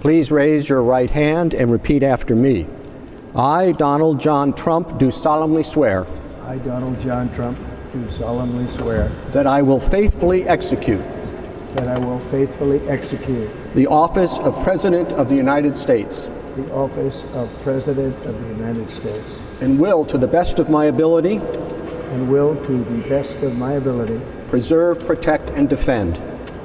Please raise your right hand and repeat after me. I, Donald John Trump, do solemnly swear. I, Donald John Trump, do solemnly swear that I will faithfully execute that I will faithfully execute the office of President of the United States the office of President of the United States and will, to the best of my ability, preserve, protect, and defend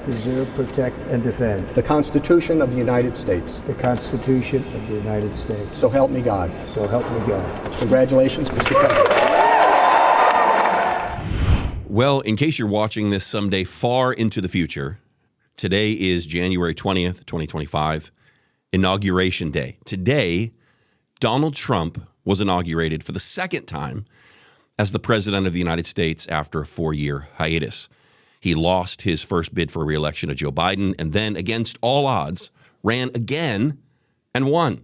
the Constitution of the United States. The Constitution of the United States. So help me God. So help me God. Congratulations, Mr. President. Well, in case you're watching this someday far into the future, today is January 20th, 2025, Inauguration Day. Today, Donald Trump was inaugurated for the second time as the President of the United States after a 4-year hiatus. He lost his first bid for re-election to Joe Biden and then, against all odds, ran again and won,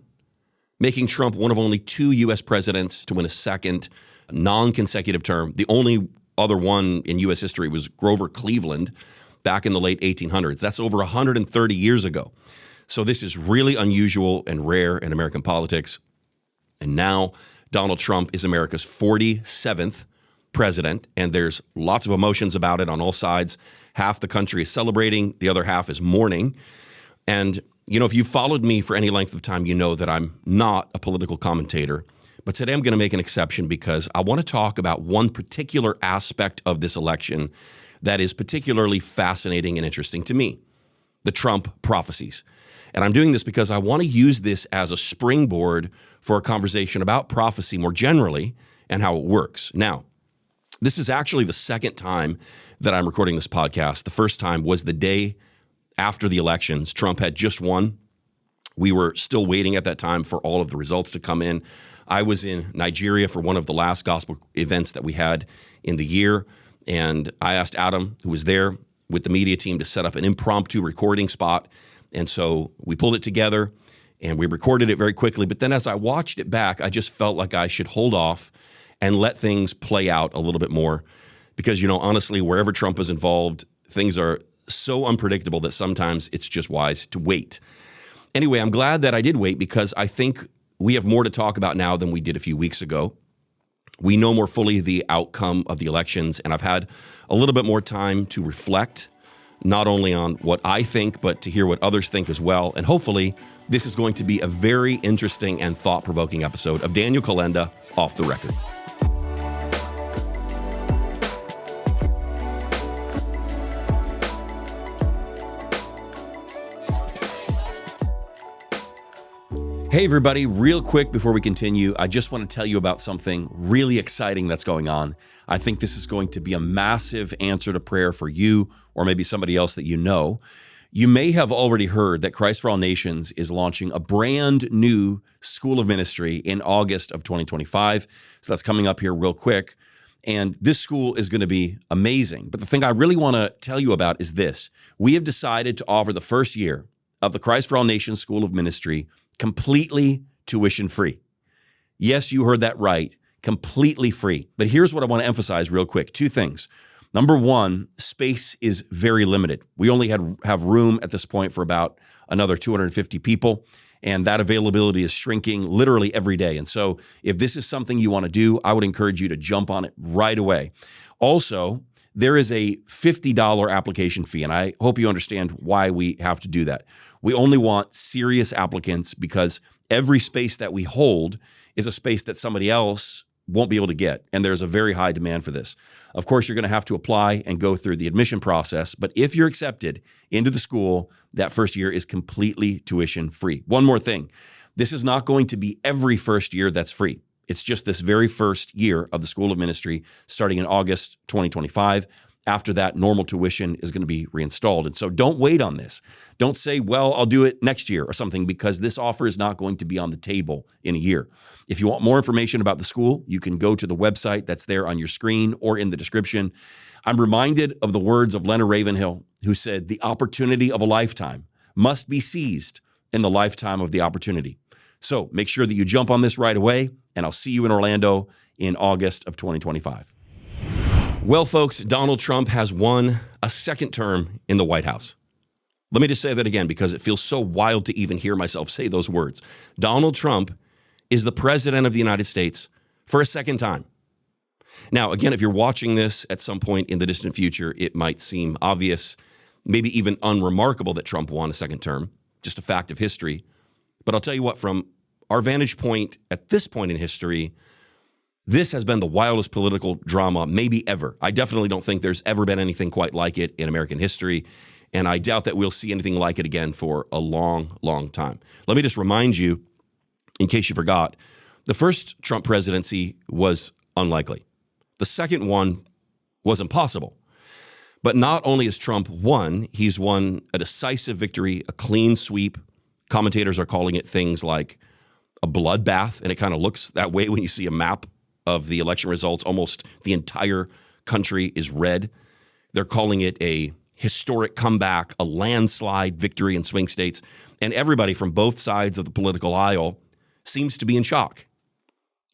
making Trump one of only 2 U.S. presidents to win a second non-consecutive term. The only other one in U.S. history was Grover Cleveland back in the late 1800s. That's over 130 years ago. So this is really unusual and rare in American politics. And now Donald Trump is America's 47th president, and there's lots of emotions about it on all sides. Half the country is celebrating, the other half is mourning. And, you know, if you've followed me for any length of time, you know that I'm not a political commentator. But today I'm going to make an exception because I want to talk about one particular aspect of this election that is particularly fascinating and interesting to me, the Trump prophecies. And I'm doing this because I want to use this as a springboard for a conversation about prophecy more generally and how it works. Now, this is actually the second time that I'm recording this podcast. The first time was the day after the elections. Trump had just won. We were still waiting at that time for all of the results to come in. I was in Nigeria for one of the last gospel events that we had in the year, and I asked Adam, who was there with the media team, to set up an impromptu recording spot. And so we pulled it together and we recorded it very quickly. But then as I watched it back, I just felt like I should hold off and let things play out a little bit more. Because, you know, honestly, wherever Trump is involved, things are so unpredictable that sometimes it's just wise to wait. Anyway, I'm glad that I did wait because I think we have more to talk about now than we did a few weeks ago. We know more fully the outcome of the elections, and I've had a little bit more time to reflect, not only on what I think, but to hear what others think as well. And hopefully, this is going to be a very interesting and thought-provoking episode of Daniel Kolenda, Off the Record. Hey everybody, real quick before we continue, I just want to tell you about something really exciting that's going on. I think this is going to be a massive answer to prayer for you or maybe somebody else that you know. You may have already heard that Christ for All Nations is launching a brand new school of ministry in August of 2025. So that's coming up here real quick. And this school is going to be amazing. But the thing I really want to tell you about is this. We have decided to offer the first year of the Christ for All Nations School of Ministry completely tuition free. Yes, you heard that right, completely free. But here's what I want to emphasize real quick. 2 things. Number 1, space is very limited. We only have room at this point for about another 250 people, and that availability is shrinking literally every day. And so if this is something you want to do, I would encourage you to jump on it right away. Also, there is a $50 application fee, and I hope you understand why we have to do that. We only want serious applicants because every space that we hold is a space that somebody else won't be able to get, and there's a very high demand for this. Of course, you're going to have to apply and go through the admission process, but if you're accepted into the school, that first year is completely tuition free. One more thing, this is not going to be every first year that's free. It's just this very first year of the School of Ministry starting in August 2025. After that, normal tuition is going to be reinstalled. And so don't wait on this. Don't say, well, I'll do it next year or something, because this offer is not going to be on the table in a year. If you want more information about the school, you can go to the website that's there on your screen or in the description. I'm reminded of the words of Leonard Ravenhill, who said, the opportunity of a lifetime must be seized in the lifetime of the opportunity. So make sure that you jump on this right away, and I'll see you in Orlando in August of 2025. Well, folks, Donald Trump has won a second term in the White House. Let me just say that again because it feels so wild to even hear myself say those words. Donald Trump is the president of the United States for a second time. Now, again, if you're watching this at some point in the distant future, it might seem obvious, maybe even unremarkable that Trump won a second term, just a fact of history. But I'll tell you what, from our vantage point at this point in history, this has been the wildest political drama maybe ever. I definitely don't think there's ever been anything quite like it in American history, and I doubt that we'll see anything like it again for a long, long time. Let me just remind you, in case you forgot, the first Trump presidency was unlikely. The second one was impossible. But not only has Trump won, he's won a decisive victory, a clean sweep. Commentators are calling it things like a bloodbath, and it kind of looks that way when you see a map of the election results. Almost the entire country is red. They're calling it a historic comeback, a landslide victory in swing states. And everybody from both sides of the political aisle seems to be in shock.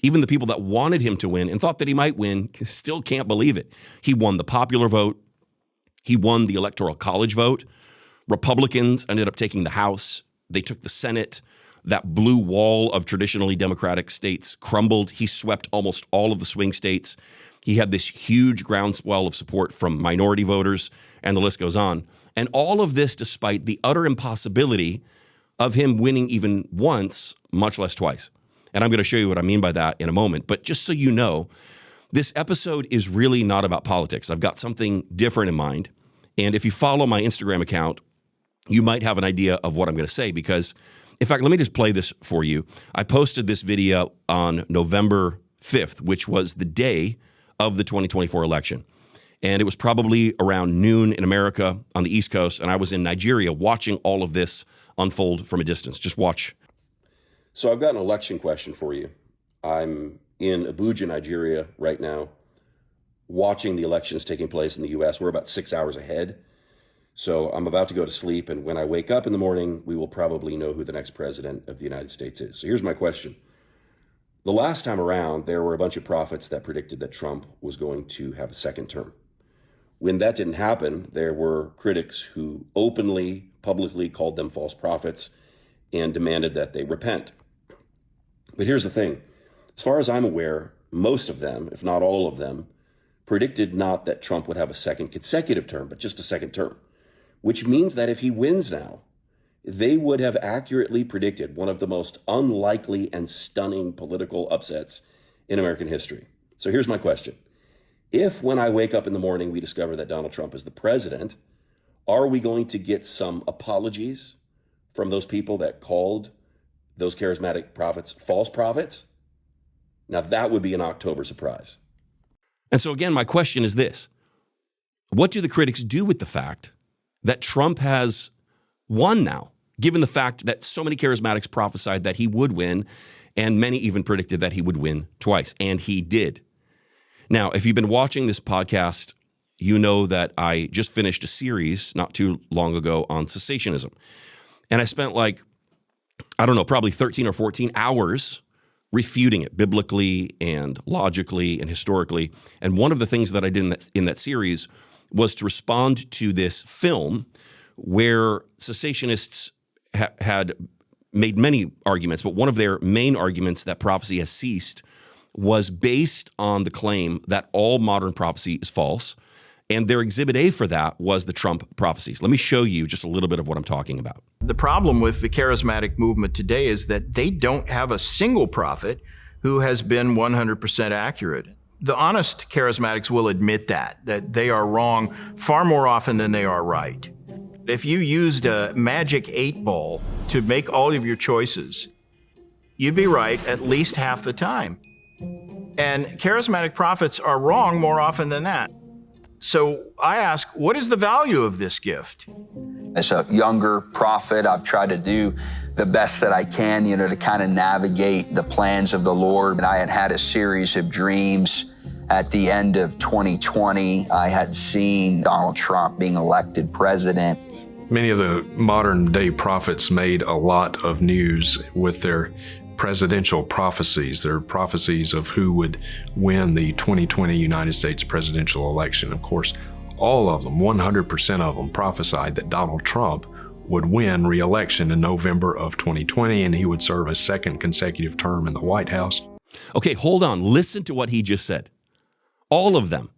Even the people that wanted him to win and thought that he might win still can't believe it. He won the popular vote. He won the Electoral College vote. Republicans ended up taking the House. They took the Senate. That blue wall of traditionally Democratic states crumbled. He swept almost all of the swing states. He had this huge groundswell of support from minority voters, and the list goes on. And all of this despite the utter impossibility of him winning even once, much less twice. And I'm going to show you what I mean by that in a moment. But just so you know, this episode is really not about politics. I've got something different in mind. And if you follow my Instagram account, you might have an idea of what I'm going to say because, in fact, let me just play this for you. I posted this video on November 5th, which was the day of the 2024 election. And it was probably around noon in America on the East Coast. And I was in Nigeria watching all of this unfold from a distance. Just watch. So I've got an election question for you. I'm in Abuja, Nigeria right now, watching the elections taking place in the U.S. We're about 6 hours ahead. So I'm about to go to sleep, and when I wake up in the morning, we will probably know who the next president of the United States is. So here's my question. The last time around, there were a bunch of prophets that predicted that Trump was going to have a second term. When that didn't happen, there were critics who openly, publicly called them false prophets and demanded that they repent. But here's the thing. As far as I'm aware, most of them, if not all of them, predicted not that Trump would have a second consecutive term, but just a second term, which means that if he wins now, they would have accurately predicted one of the most unlikely and stunning political upsets in American history. So here's my question. If when I wake up in the morning, we discover that Donald Trump is the president, are we going to get some apologies from those people that called those charismatic prophets false prophets? Now that would be an October surprise. And so again, my question is this. What do the critics do with the fact that Trump has won now, given the fact that so many charismatics prophesied that he would win, and many even predicted that he would win twice, and he did? Now, if you've been watching this podcast, you know that I just finished a series not too long ago on cessationism. And I spent probably 13 or 14 hours refuting it biblically and logically and historically. And one of the things that I did in that series was to respond to this film where cessationists had made many arguments, but one of their main arguments that prophecy has ceased was based on the claim that all modern prophecy is false. And their exhibit A for that was the Trump prophecies. Let me show you just a little bit of what I'm talking about. The problem with the charismatic movement today is that they don't have a single prophet who has been 100% accurate. The honest charismatics will admit that they are wrong far more often than they are right. If you used a magic 8-ball to make all of your choices, you'd be right at least half the time. And charismatic prophets are wrong more often than that. So I ask, what is the value of this gift? As a younger prophet, I've tried to do the best that I can, to kind of navigate the plans of the Lord. And I had a series of dreams. At the end of 2020, I had seen Donald Trump being elected president. Many of the modern day prophets made a lot of news with their presidential prophecies. They're prophecies of who would win the 2020 United States presidential election. Of course, all of them, 100% of them, prophesied that Donald Trump would win re-election in November of 2020, and he would serve a second consecutive term in the White House. Okay, hold on. Listen to what he just said. All of them,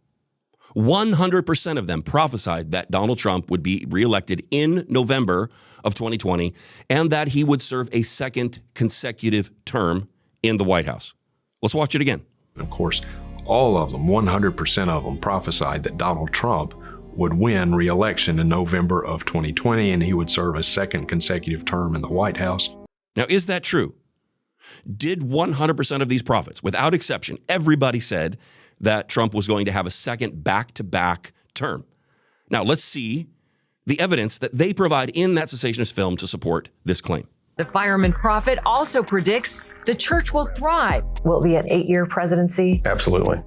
100% of them prophesied that Donald Trump would be reelected in November of 2020 and that he would serve a second consecutive term in the White House. Let's watch it again. Of course, all of them, 100% of them, prophesied that Donald Trump would win re-election in November of 2020, and he would serve a second consecutive term in the White House. Now, is that true? Did 100% of these prophets, without exception, everybody said that Trump was going to have a second back-to-back term? Now, let's see the evidence that they provide in that cessationist film to support this claim. The fireman prophet also predicts the church will thrive. Will it be an 8-year presidency? Absolutely.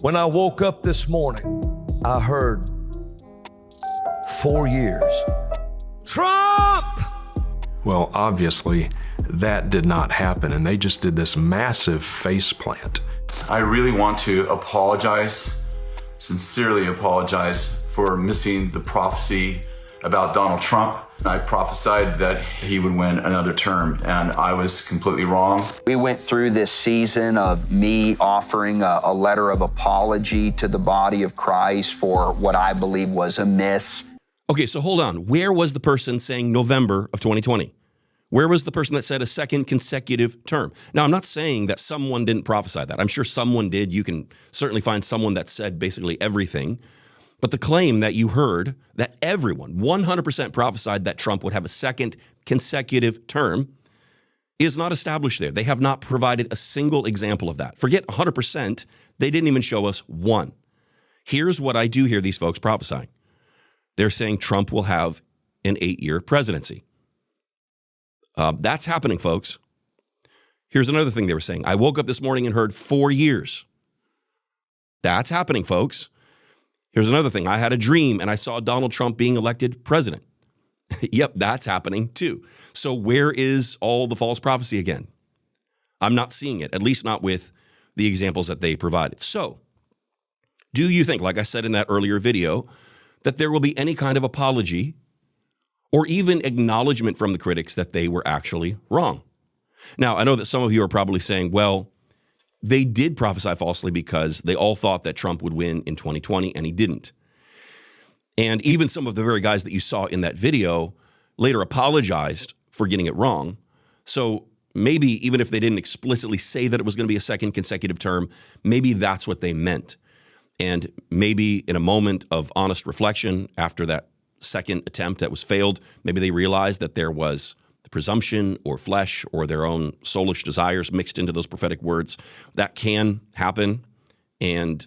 When I woke up this morning, I heard 4 years. Trump! Well, obviously, that did not happen, and they just did this massive faceplant. I really want to apologize, sincerely apologize for missing the prophecy about Donald Trump. I prophesied that he would win another term, and I was completely wrong. We went through this season of me offering a letter of apology to the body of Christ for what I believe was amiss. Okay, so hold on. Where was the person saying November of 2020? Where was the person that said a second consecutive term? Now, I'm not saying that someone didn't prophesy that. I'm sure someone did. You can certainly find someone that said basically everything. But the claim that you heard that everyone, 100% prophesied that Trump would have a second consecutive term is not established there. They have not provided a single example of that. Forget 100%. They didn't even show us one. Here's what I do hear these folks prophesying. They're saying Trump will have an 8-year presidency. That's happening, folks. Here's another thing they were saying. I woke up this morning and heard 4 years. That's happening, folks. Here's another thing. I had a dream and I saw Donald Trump being elected president. Yep, that's happening too. So where is all the false prophecy again? I'm not seeing it, at least not with the examples that they provided. So do you think, like I said in that earlier video, that there will be any kind of apology or even acknowledgement from the critics that they were actually wrong? Now, I know that some of you are probably saying, well, they did prophesy falsely because they all thought that Trump would win in 2020 and he didn't. And even some of the very guys that you saw in that video later apologized for getting it wrong. So maybe even if they didn't explicitly say that it was going to be a second consecutive term, maybe that's what they meant. And maybe in a moment of honest reflection after that second attempt that was failed, maybe they realized that there was the presumption or flesh or their own soulish desires mixed into those prophetic words. That can happen, and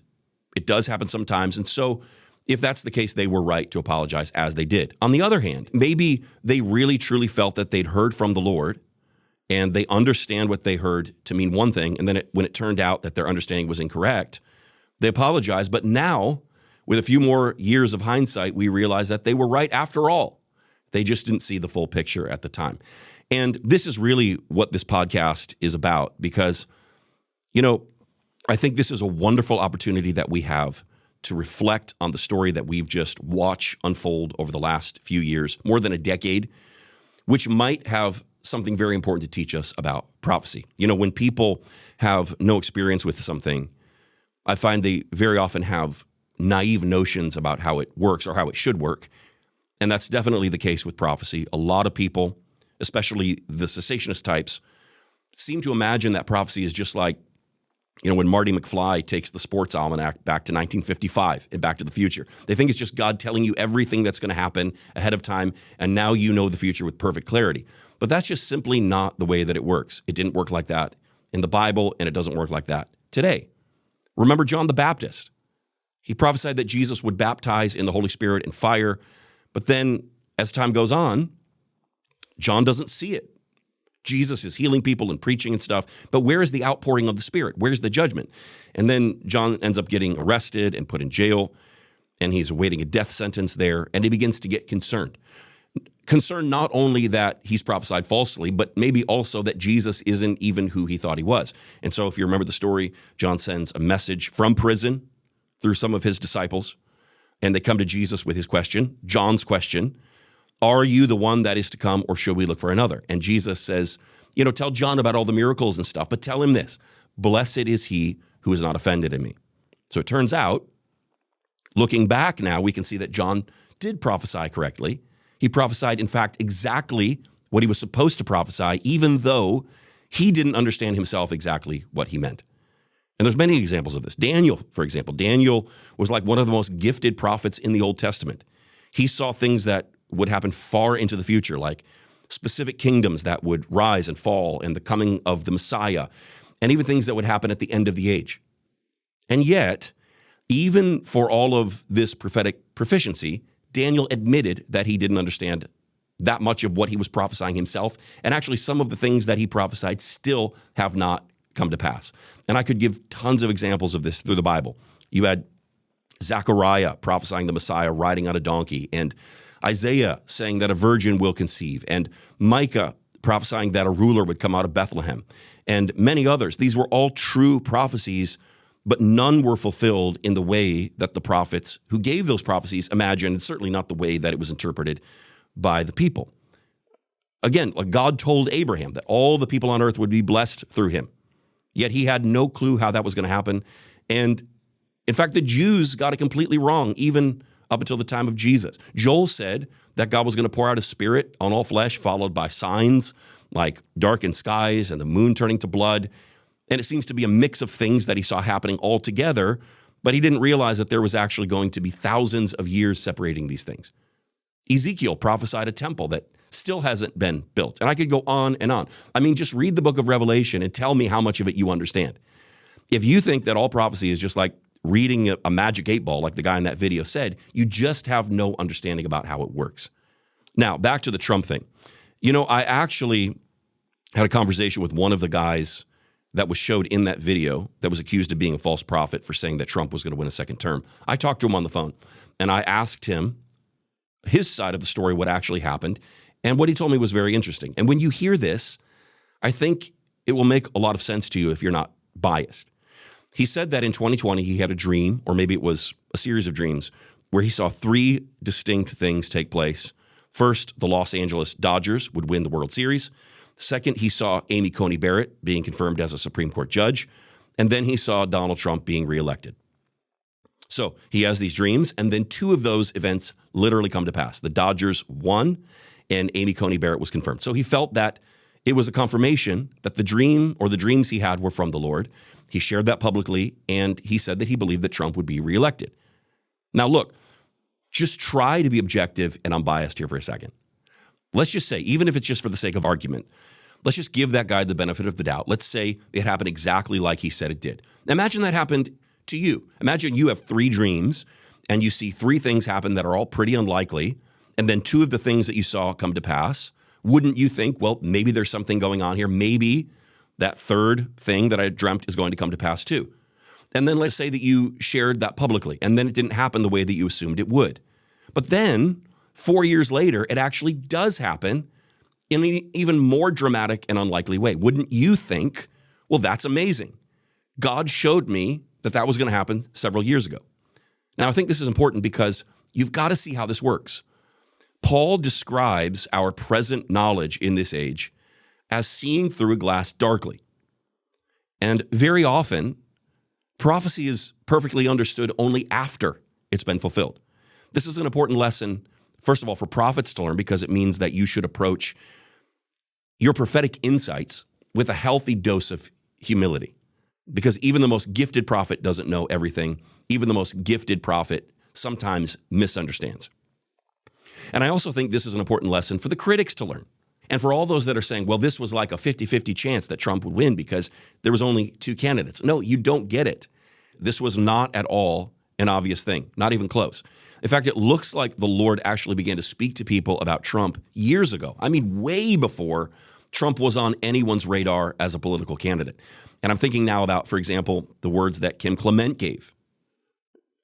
it does happen sometimes. And so if that's the case, they were right to apologize as they did. On the other hand, maybe they really truly felt that they'd heard from the Lord and they understand what they heard to mean one thing, and then when it turned out that their understanding was incorrect, they apologized. But now, with a few more years of hindsight, we realize that they were right after all. They just didn't see the full picture at the time. And this is really what this podcast is about because, you know, I think this is a wonderful opportunity that we have to reflect on the story that we've just watched unfold over the last few years, more than a decade, which might have something very important to teach us about prophecy. You know, when people have no experience with something, I find they very often have naive notions about how it works or how it should work. And that's definitely the case with prophecy. A lot of people, especially the cessationist types, seem to imagine that prophecy is just like, you know, when Marty McFly takes the sports almanac back to 1955 and Back to the Future. They think it's just God telling you everything that's going to happen ahead of time, and now you know the future with perfect clarity. But that's just simply not the way that it works. It didn't work like that in the Bible, and it doesn't work like that today. Remember John the Baptist. He prophesied that Jesus would baptize in the Holy Spirit and fire. But then as time goes on, John doesn't see it. Jesus is healing people and preaching and stuff. But where is the outpouring of the Spirit? Where's the judgment? And then John ends up getting arrested and put in jail. And he's awaiting a death sentence there. And he begins to get concerned. Concerned not only that he's prophesied falsely, but maybe also that Jesus isn't even who he thought he was. And so if you remember the story, John sends a message from prison through some of his disciples. And they come to Jesus with his question, John's question, Are you the one that is to come, or should we look for another? And Jesus says, tell John about all the miracles and stuff, but tell him this: blessed is he who is not offended in me. So it turns out, looking back now, we can see that John did prophesy correctly. He prophesied, in fact, exactly what he was supposed to prophesy, even though he didn't understand himself exactly what he meant. And there's many examples of this. Daniel, for example. Daniel was like one of the most gifted prophets in the Old Testament. He saw things that would happen far into the future, like specific kingdoms that would rise and fall, and the coming of the Messiah, and even things that would happen at the end of the age. And yet, even for all of this prophetic proficiency, Daniel admitted that he didn't understand that much of what he was prophesying himself, and actually some of the things that he prophesied still have not come to pass. And I could give tons of examples of this through the Bible. You had Zechariah prophesying the Messiah riding on a donkey, and Isaiah saying that a virgin will conceive, and Micah prophesying that a ruler would come out of Bethlehem, and many others. These were all true prophecies, but none were fulfilled in the way that the prophets who gave those prophecies imagined, and certainly not the way that it was interpreted by the people. Again, like God told Abraham that all the people on earth would be blessed through him, yet he had no clue how that was going to happen. And in fact, the Jews got it completely wrong, even up until the time of Jesus. Joel said that God was going to pour out his spirit on all flesh, followed by signs like darkened skies and the moon turning to blood. And it seems to be a mix of things that he saw happening all together, but he didn't realize that there was actually going to be thousands of years separating these things. Ezekiel prophesied a temple that still hasn't been built. And I could go on and on. I mean, just read the book of Revelation and tell me how much of it you understand. If you think that all prophecy is just like reading a magic 8-ball, like the guy in that video said, you just have no understanding about how it works. Now, back to the Trump thing. I actually had a conversation with one of the guys that was showed in that video that was accused of being a false prophet for saying that Trump was going to win a second term. I talked to him on the phone, and I asked him his side of the story, what actually happened, and what he told me was very interesting. And when you hear this, I think it will make a lot of sense to you if you're not biased. He said that in 2020, he had a dream, or maybe it was a series of dreams, where he saw three distinct things take place. First, the Los Angeles Dodgers would win the World Series. Second, he saw Amy Coney Barrett being confirmed as a Supreme Court judge. And then he saw Donald Trump being reelected. So he has these dreams, and then two of those events literally come to pass. The Dodgers won, and Amy Coney Barrett was confirmed. So he felt that it was a confirmation that the dream or the dreams he had were from the Lord. He shared that publicly, and he said that he believed that Trump would be reelected. Now, look, just try to be objective and unbiased here for a second. Let's just say, even if it's just for the sake of argument, let's just give that guy the benefit of the doubt. Let's say it happened exactly like he said it did. Imagine that happened to you. Imagine you have three dreams, and you see three things happen that are all pretty unlikely, and then two of the things that you saw come to pass. Wouldn't you think, well, maybe there's something going on here? Maybe that third thing that I dreamt is going to come to pass too. And then let's say that you shared that publicly, and then it didn't happen the way that you assumed it would. But then 4 years later, it actually does happen in an even more dramatic and unlikely way. Wouldn't you think, well, that's amazing. God showed me that that was going to happen several years ago. Now, I think this is important because you've got to see how this works. Paul describes our present knowledge in this age as seeing through a glass darkly. And very often, prophecy is perfectly understood only after it's been fulfilled. This is an important lesson, first of all, for prophets to learn, because it means that you should approach your prophetic insights with a healthy dose of humility. Because even the most gifted prophet doesn't know everything. Even the most gifted prophet sometimes misunderstands. And I also think this is an important lesson for the critics to learn. And for all those that are saying, well, this was like a 50-50 chance that Trump would win because there was only two candidates. No, you don't get it. This was not at all an obvious thing, not even close. In fact, it looks like the Lord actually began to speak to people about Trump years ago. I mean, way before Trump was on anyone's radar as a political candidate. And I'm thinking now about, for example, the words that Kim Clement gave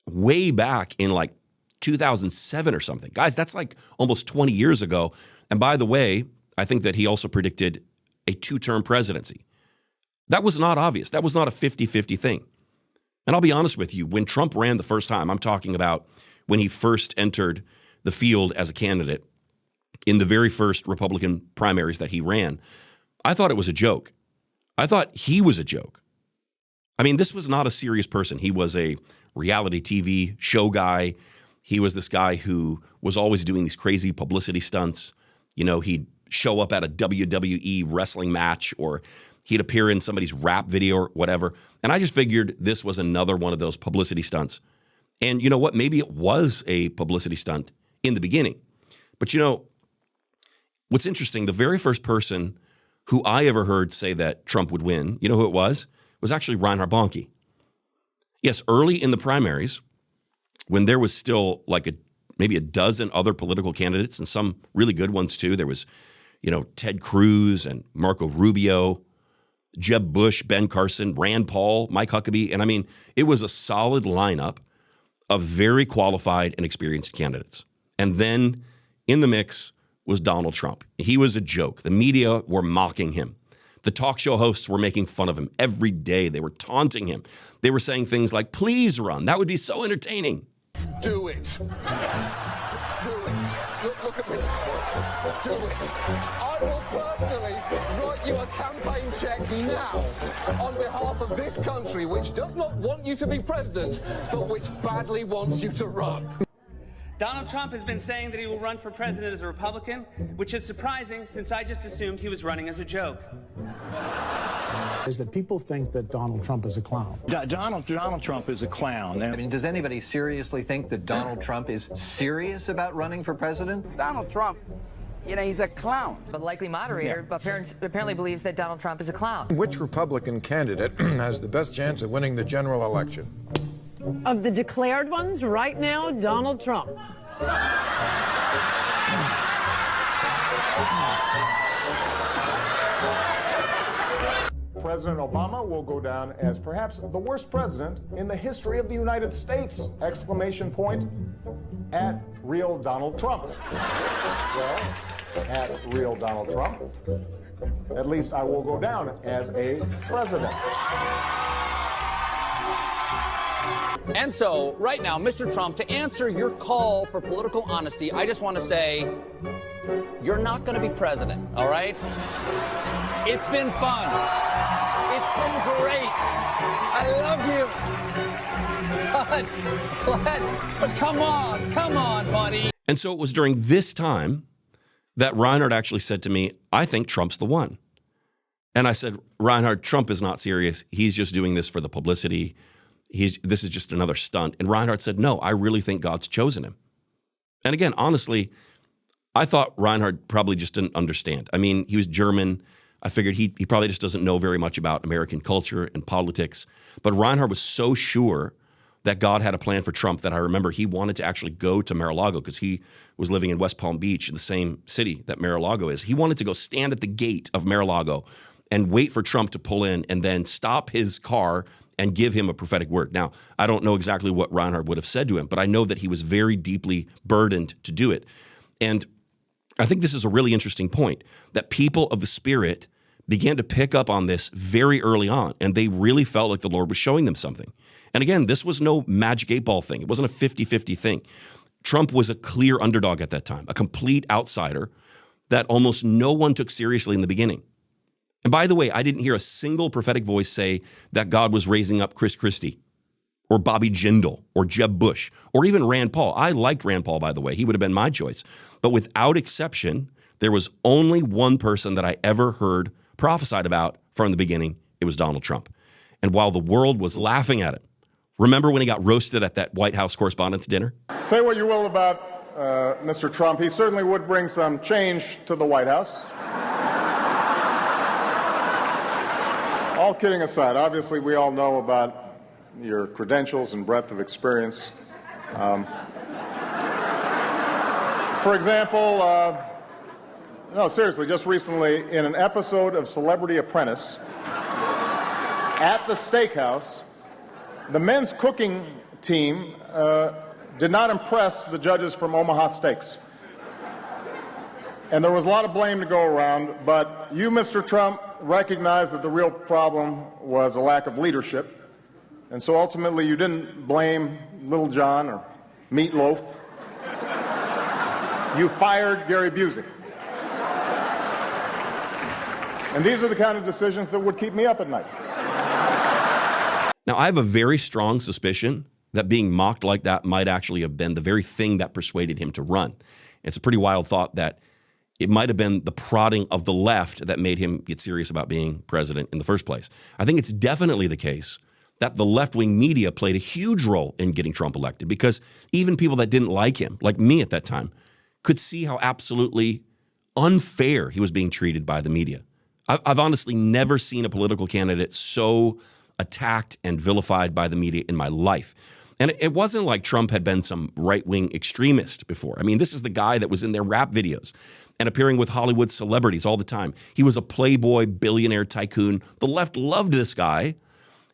way back in like 2007 or something. Guys, that's like almost 20 years ago. And by the way, I think that he also predicted a 2-term presidency. That was not obvious. That was not a 50-50 thing. And I'll be honest with you, when Trump ran the first time, I'm talking about when he first entered the field as a candidate, in the very first Republican primaries that he ran, I thought it was a joke. I thought he was a joke. I mean, this was not a serious person. He was a reality TV show guy. He was this guy who was always doing these crazy publicity stunts. You know, he'd show up at a WWE wrestling match, or he'd appear in somebody's rap video or whatever. And I just figured this was another one of those publicity stunts. And you know what? Maybe it was a publicity stunt in the beginning. But you know, what's interesting, the very first person who I ever heard say that Trump would win, you know who it was? It was actually Reinhard Bonnke. Yes, early in the primaries, when there was still like maybe a dozen other political candidates and some really good ones too. There was, you know, Ted Cruz and Marco Rubio, Jeb Bush, Ben Carson, Rand Paul, Mike Huckabee. And I mean, it was a solid lineup of very qualified and experienced candidates. And then in the mix was Donald Trump. He was a joke. The media were mocking him. The talk show hosts were making fun of him every day. They were taunting him. They were saying things like, please run. That would be so entertaining. Do it. Do it. Look at me. Do it. I will personally write you a campaign check now on behalf of this country, which does not want you to be president, but which badly wants you to run. Donald Trump has been saying that he will run for president as a Republican, which is surprising since I just assumed he was running as a joke. Is that people think that Donald Trump is a clown. Donald Trump is a clown. I mean, does anybody seriously think that Donald Trump is serious about running for president? Donald Trump, you know, he's a clown. The likely moderator apparently believes that Donald Trump is a clown. Which Republican candidate has the best chance of winning the general election? Of the declared ones right now, Donald Trump. President Obama will go down as perhaps the worst president in the history of the United States! Exclamation point at real Donald Trump. Well, at real Donald Trump, at least I will go down as a president. And so, right now, Mr. Trump, to answer your call for political honesty, I just want to say, you're not going to be president, all right? It's been fun. It's been great. I love you. But come on, buddy. And so it was during this time that Reinhard actually said to me, I think Trump's the one. And I said, Reinhard, Trump is not serious. He's just doing this for the publicity. This is just another stunt. And Reinhard said, no, I really think God's chosen him. And again, honestly, I thought Reinhard probably just didn't understand. I mean, he was German. I figured he probably just doesn't know very much about American culture and politics. But Reinhard was so sure that God had a plan for Trump that I remember he wanted to actually go to Mar-a-Lago because he was living in West Palm Beach, in the same city that Mar-a-Lago is. He wanted to go stand at the gate of Mar-a-Lago and wait for Trump to pull in and then stop his car and give him a prophetic word. Now, I don't know exactly what Reinhard would have said to him, but I know that he was very deeply burdened to do it. And I think this is a really interesting point, that people of the Spirit began to pick up on this very early on, and they really felt like the Lord was showing them something. And again, this was no magic 8-ball thing. It wasn't a 50-50 thing. Trump was a clear underdog at that time, a complete outsider that almost no one took seriously in the beginning. And by the way, I didn't hear a single prophetic voice say that God was raising up Chris Christie or Bobby Jindal or Jeb Bush or even Rand Paul. I liked Rand Paul, by the way. He would have been my choice. But without exception, there was only one person that I ever heard prophesied about from the beginning. It was Donald Trump. And while the world was laughing at it, remember when he got roasted at that White House Correspondents' Dinner? Say what you will about Mr. Trump. He certainly would bring some change to the White House. All kidding aside, obviously we all know about your credentials and breadth of experience. For example, no, seriously, just recently in an episode of Celebrity Apprentice at the steakhouse, the men's cooking team did not impress the judges from Omaha Steaks. And there was a lot of blame to go around, but you, Mr. Trump, recognized that the real problem was a lack of leadership. And so ultimately you didn't blame Little John or Meatloaf. You fired Gary Busey. And these are the kind of decisions that would keep me up at night. Now, I have a very strong suspicion that being mocked like that might actually have been the very thing that persuaded him to run. It's a pretty wild thought that it might have been the prodding of the left that made him get serious about being president in the first place. I think it's definitely the case that the left-wing media played a huge role in getting Trump elected, because even people that didn't like him, like me at that time, could see how absolutely unfair he was being treated by the media. I've honestly never seen a political candidate so attacked and vilified by the media in my life. And it wasn't like Trump had been some right-wing extremist before. I mean, this is the guy that was in their rap videos and appearing with Hollywood celebrities all the time. He was a playboy billionaire tycoon. The left loved this guy.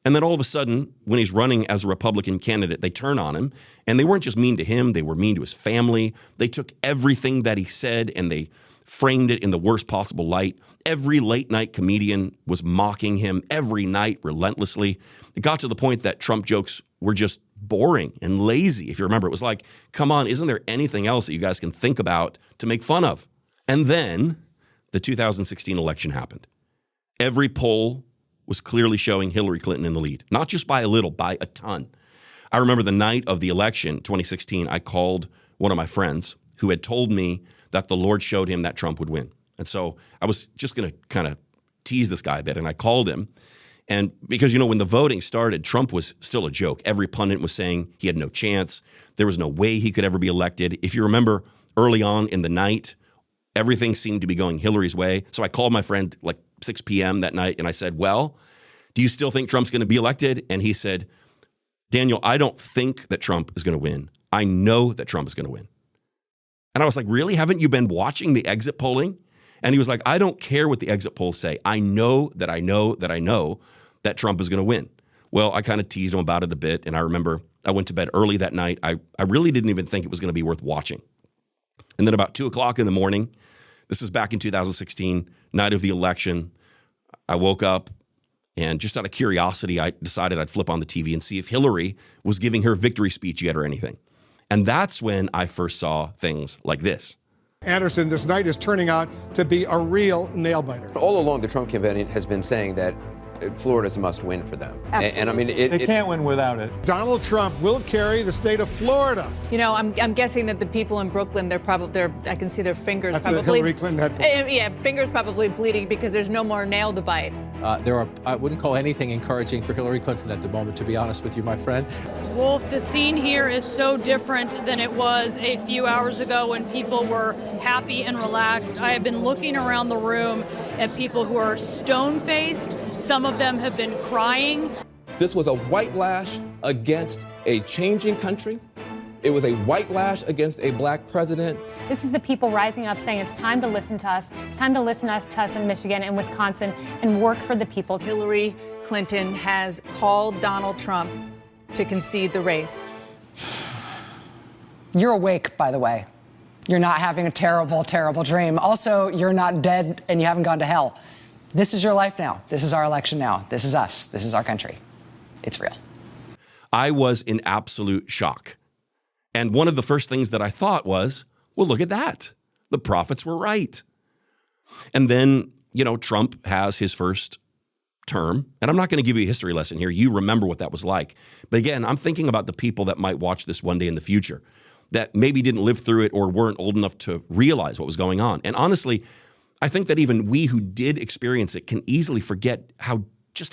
And then all of a sudden, when he's running as a Republican candidate, they turn on him. And they weren't just mean to him, they were mean to his family. They took everything that he said and they framed it in the worst possible light. Every late-night comedian was mocking him every night relentlessly. It got to the point that Trump jokes were just boring and lazy. If you remember, it was like, come on, isn't there anything else that you guys can think about to make fun of? And then the 2016 election happened. Every poll was clearly showing Hillary Clinton in the lead, not just by a little, by a ton. I remember the night of the election, 2016, I called one of my friends who had told me that the Lord showed him that Trump would win. And so I was just going to kind of tease this guy a bit, and I called him. And because, when the voting started, Trump was still a joke. Every pundit was saying he had no chance. There was no way he could ever be elected. If you remember early on in the night, everything seemed to be going Hillary's way. So I called my friend like 6 p.m. that night, and I said, well, do you still think Trump's going to be elected? And he said, Daniel, I don't think that Trump is going to win. I know that Trump is going to win. And I was like, really? Haven't you been watching the exit polling? And he was like, I don't care what the exit polls say. I know that Trump is going to win. Well, I kind of teased him about it a bit. And I remember I went to bed early that night. I really didn't even think it was going to be worth watching. And then about 2 o'clock in the morning, this is back in 2016, night of the election, I woke up and just out of curiosity, I decided I'd flip on the TV and see if Hillary was giving her victory speech yet or anything. And that's when I first saw things like this. Anderson, this night is turning out to be a real nail-biter. All along, the Trump campaign has been saying that Florida's a must-win for them. And I mean, they can't win without it. Donald Trump will carry the state of Florida. I'm guessing that the people in Brooklyn, I can see their fingers. That's probably. the Hillary Clinton headquarters. Yeah, fingers probably bleeding because there's no more nail to bite. I wouldn't call anything encouraging for Hillary Clinton at the moment, to be honest with you, my friend. Wolf, the scene here is so different than it was a few hours ago when people were happy and relaxed. I have been looking around the room at people who are stone-faced. Some of them have been crying. This was a white lash against a changing country. It was a white lash against a black president. This is the people rising up saying it's time to listen to us. It's time to listen to us in Michigan and Wisconsin and work for the people. Hillary Clinton has called Donald Trump to concede the race. You're awake, by the way. You're not having a terrible, terrible dream. Also, you're not dead and you haven't gone to hell. This is your life now. This is our election now. This is us. This is our country. It's real. I was in absolute shock. And one of the first things that I thought was, well, look at that. The prophets were right. And then, Trump has his first term. And I'm not going to give you a history lesson here. You remember what that was like. But again, I'm thinking about the people that might watch this one day in the future that maybe didn't live through it or weren't old enough to realize what was going on. And honestly, I think that even we who did experience it can easily forget how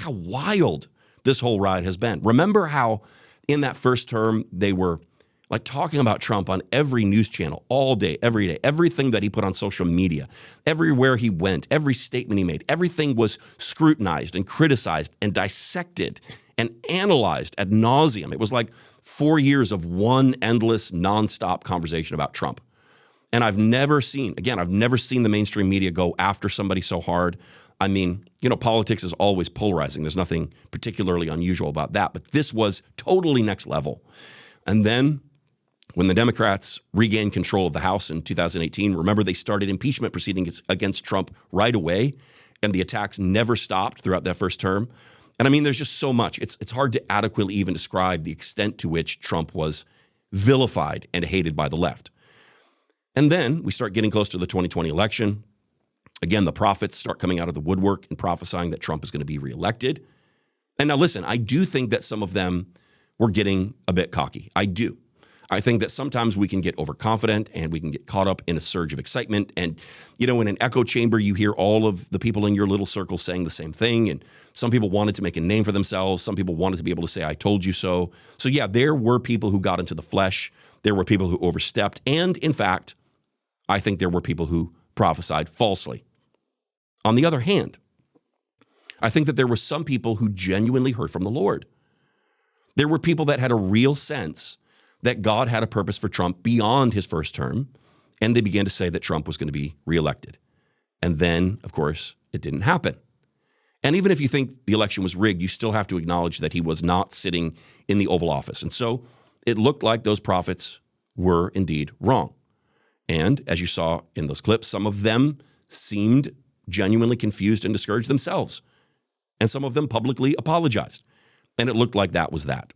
wild this whole ride has been. Remember how in that first term they were like talking about Trump on every news channel all day, every day, everything that he put on social media, everywhere he went, every statement he made, everything was scrutinized and criticized and dissected and analyzed ad nauseum. It was like 4 years of one endless, nonstop conversation about Trump. And I've never seen the mainstream media go after somebody so hard. I mean, politics is always polarizing. There's nothing particularly unusual about that. But this was totally next level. And then when the Democrats regained control of the House in 2018, remember they started impeachment proceedings against Trump right away, and the attacks never stopped throughout that first term. And I mean, there's just so much. It's hard to adequately even describe the extent to which Trump was vilified and hated by the left. And then we start getting close to the 2020 election. Again, the prophets start coming out of the woodwork and prophesying that Trump is going to be reelected. And now listen, I do think that some of them were getting a bit cocky. I do. I think that sometimes we can get overconfident and we can get caught up in a surge of excitement. And, you know, in an echo chamber, you hear all of the people in your little circle saying the same thing. And some people wanted to make a name for themselves. Some people wanted to be able to say, I told you so. So yeah, there were people who got into the flesh. There were people who overstepped. And in fact, I think there were people who prophesied falsely. On the other hand, I think that there were some people who genuinely heard from the Lord. There were people that had a real sense that God had a purpose for Trump beyond his first term, and they began to say that Trump was going to be reelected. And then, of course, it didn't happen. And even if you think the election was rigged, you still have to acknowledge that he was not sitting in the Oval Office. And so it looked like those prophets were indeed wrong. And as you saw in those clips, some of them seemed genuinely confused and discouraged themselves. And some of them publicly apologized. And it looked like that was that.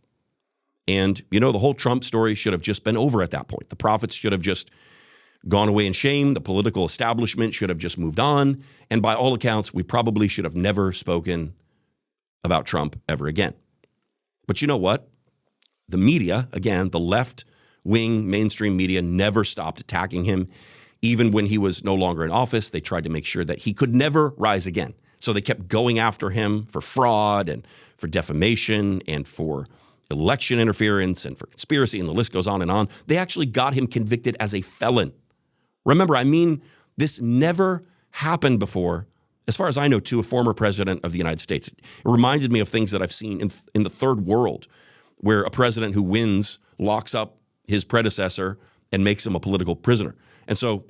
And, you know, the whole Trump story should have just been over at that point. The prophets should have just gone away in shame. The political establishment should have just moved on. And by all accounts, we probably should have never spoken about Trump ever again. But you know what? The media, again, the left-wing mainstream media never stopped attacking him. Even when he was no longer in office, they tried to make sure that he could never rise again. So they kept going after him for fraud and for defamation and for election interference and for conspiracy, and the list goes on and on. They actually got him convicted as a felon. Remember, I mean, this never happened before, as far as I know, to a former president of the United States. It reminded me of things that I've seen in the third world, where a president who wins locks up his predecessor and makes him a political prisoner. And so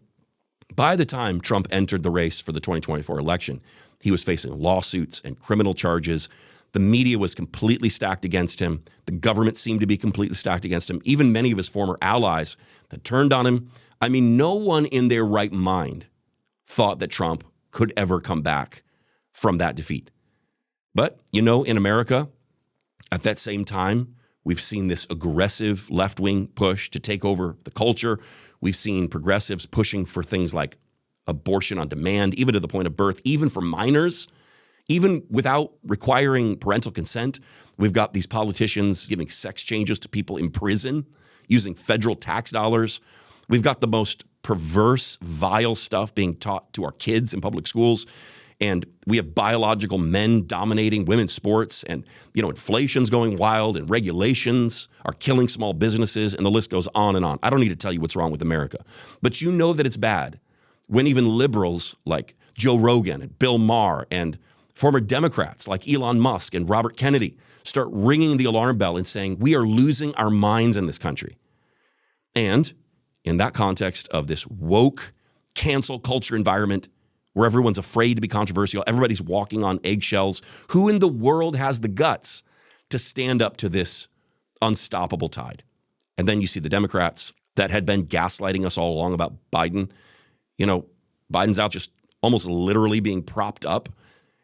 by the time Trump entered the race for the 2024 election, he was facing lawsuits and criminal charges. The media was completely stacked against him. The government seemed to be completely stacked against him. Even many of his former allies that turned on him. I mean, no one in their right mind thought that Trump could ever come back from that defeat. But, you know, in America, at that same time, we've seen this aggressive left-wing push to take over the culture. We've seen progressives pushing for things like abortion on demand, even to the point of birth, even for minors. Even without requiring parental consent, we've got these politicians giving sex changes to people in prison using federal tax dollars. We've got the most perverse, vile stuff being taught to our kids in public schools. And we have biological men dominating women's sports. And, you know, inflation's going wild and regulations are killing small businesses. And the list goes on and on. I don't need to tell you what's wrong with America. But you know that it's bad when even liberals like Joe Rogan and Bill Maher and former Democrats like Elon Musk and Robert Kennedy start ringing the alarm bell and saying, we are losing our minds in this country. And in that context of this woke cancel culture environment where everyone's afraid to be controversial, everybody's walking on eggshells, who in the world has the guts to stand up to this unstoppable tide? And then you see the Democrats that had been gaslighting us all along about Biden. You know, Biden's out just almost literally being propped up.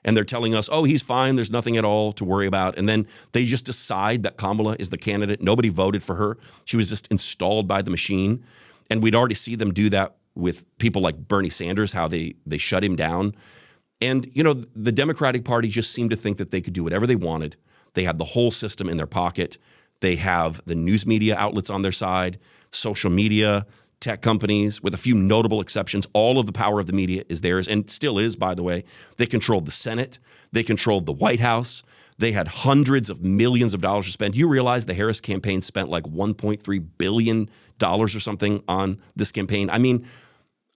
And they're telling us, oh, he's fine. There's nothing at all to worry about. And then they just decide that Kamala is the candidate. Nobody voted for her. She was just installed by the machine. And we'd already see them do that with people like Bernie Sanders, how they shut him down. And, you know, the Democratic Party just seemed to think that they could do whatever they wanted. They had the whole system in their pocket. They have the news media outlets on their side, social media, tech companies, with a few notable exceptions. All of the power of the media is theirs, and still is, by the way. They controlled the Senate. They controlled the White House. They had hundreds of millions of dollars to spend. Do you realize the Harris campaign spent like $1.3 billion or something on this campaign? I mean,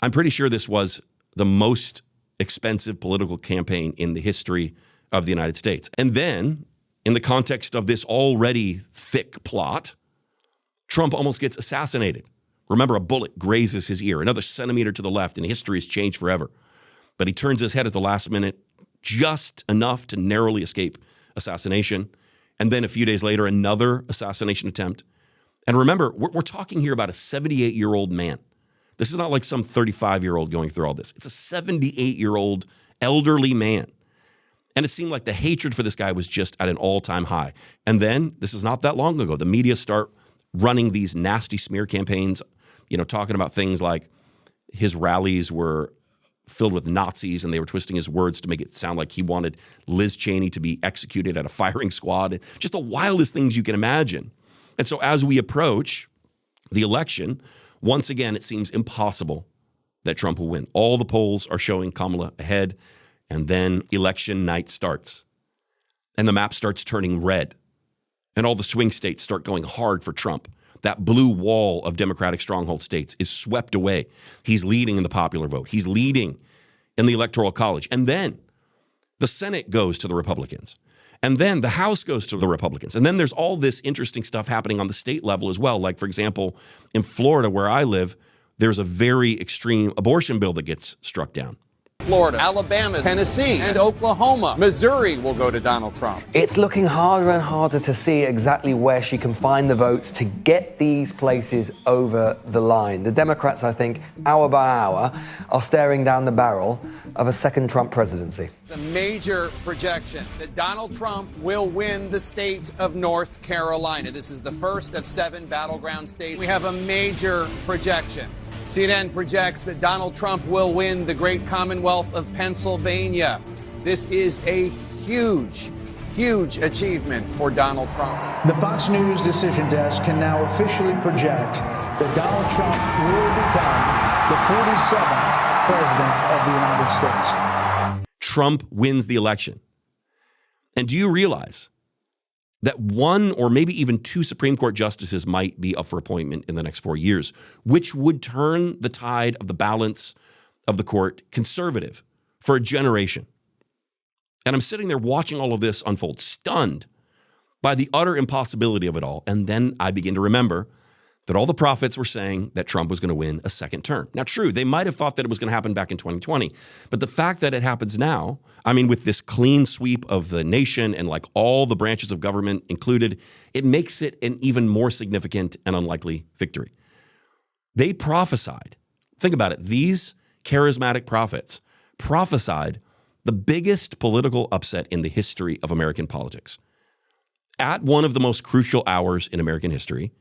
I'm pretty sure this was the most expensive political campaign in the history of the United States. And then, in the context of this already thick plot, Trump almost gets assassinated. Remember, a bullet grazes his ear, another centimeter to the left, and history has changed forever. But he turns his head at the last minute, just enough to narrowly escape assassination. And then a few days later, another assassination attempt. And remember, we're talking here about a 78-year-old man. This is not like some 35-year-old going through all this. It's a 78-year-old elderly man. And it seemed like the hatred for this guy was just at an all-time high. And then, this is not that long ago, the media start running these nasty smear campaigns, you know, talking about things like his rallies were filled with Nazis, and they were twisting his words to make it sound like he wanted Liz Cheney to be executed at a firing squad. Just the wildest things you can imagine. And so as we approach the election, once again, it seems impossible that Trump will win. All the polls are showing Kamala ahead, and then election night starts. And the map starts turning red. And all the swing states start going hard for Trump. That blue wall of Democratic stronghold states is swept away. He's leading in the popular vote. He's leading in the Electoral College. And then the Senate goes to the Republicans. And then the House goes to the Republicans. And then there's all this interesting stuff happening on the state level as well. Like, for example, in Florida, where I live, there's a very extreme abortion bill that gets struck down. Florida, Alabama, Tennessee, and Oklahoma. Missouri will go to Donald Trump. It's looking harder and harder to see exactly where she can find the votes to get these places over the line. The Democrats, I think, hour by hour, are staring down the barrel of a second Trump presidency. It's a major projection that Donald Trump will win the state of North Carolina. This is the first of 7 battleground states. We have a major projection. CNN projects that Donald Trump will win the great Commonwealth of Pennsylvania. This is a huge, huge achievement for Donald Trump. The Fox News decision desk can now officially project that Donald Trump will become the 47th president of the United States. Trump wins the election. And do you realize that 1 or maybe even 2 Supreme Court justices might be up for appointment in the next 4 years, which would turn the tide of the balance of the court conservative for a generation? And I'm sitting there watching all of this unfold, stunned by the utter impossibility of it all. And then I begin to remember that all the prophets were saying that Trump was going to win a second term. Now, true, they might have thought that it was going to happen back in 2020, but the fact that it happens now, I mean, with this clean sweep of the nation and like all the branches of government included, it makes it an even more significant and unlikely victory. They prophesied, think about it, these charismatic prophets prophesied the biggest political upset in the history of American politics at one of the most crucial hours in American history,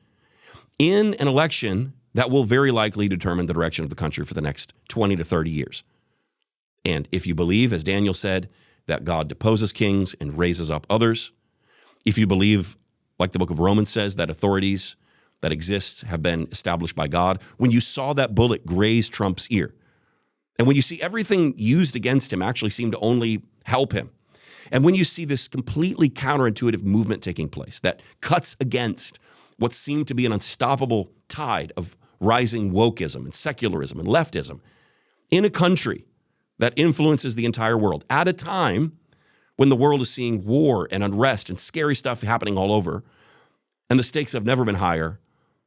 in an election that will very likely determine the direction of the country for the next 20 to 30 years. And if you believe, as Daniel said, that God deposes kings and raises up others, if you believe, like the book of Romans says, that authorities that exist have been established by God, when you saw that bullet graze Trump's ear, and when you see everything used against him actually seem to only help him, and when you see this completely counterintuitive movement taking place that cuts against what seemed to be an unstoppable tide of rising wokeism and secularism and leftism in a country that influences the entire world at a time when the world is seeing war and unrest and scary stuff happening all over, and the stakes have never been higher,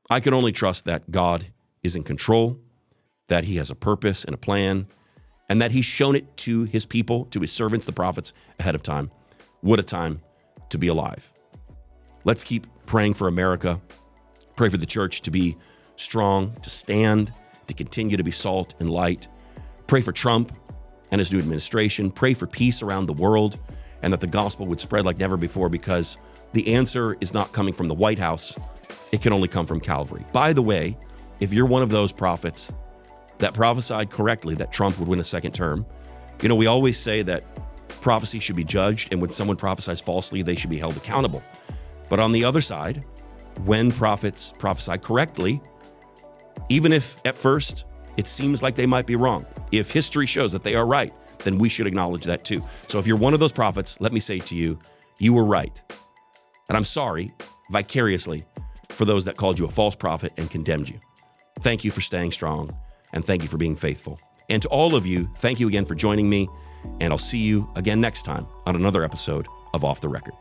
I can only trust that God is in control, that he has a purpose and a plan, and that he's shown it to his people, to his servants, the prophets, ahead of time. What a time to be alive. Let's keep praying for America. Pray for the church to be strong, to stand, to continue to be salt and light. Pray for Trump and his new administration. Pray for peace around the world and that the gospel would spread like never before, because the answer is not coming from the White House. It can only come from Calvary. By the way, if you're one of those prophets that prophesied correctly that Trump would win a second term, you know, we always say that prophecy should be judged, and when someone prophesies falsely, they should be held accountable. But on the other side, when prophets prophesy correctly, even if at first it seems like they might be wrong, if history shows that they are right, then we should acknowledge that too. So if you're one of those prophets, let me say to you, you were right. And I'm sorry vicariously for those that called you a false prophet and condemned you. Thank you for staying strong, and thank you for being faithful. And to all of you, thank you again for joining me, and I'll see you again next time on another episode of Off the Record.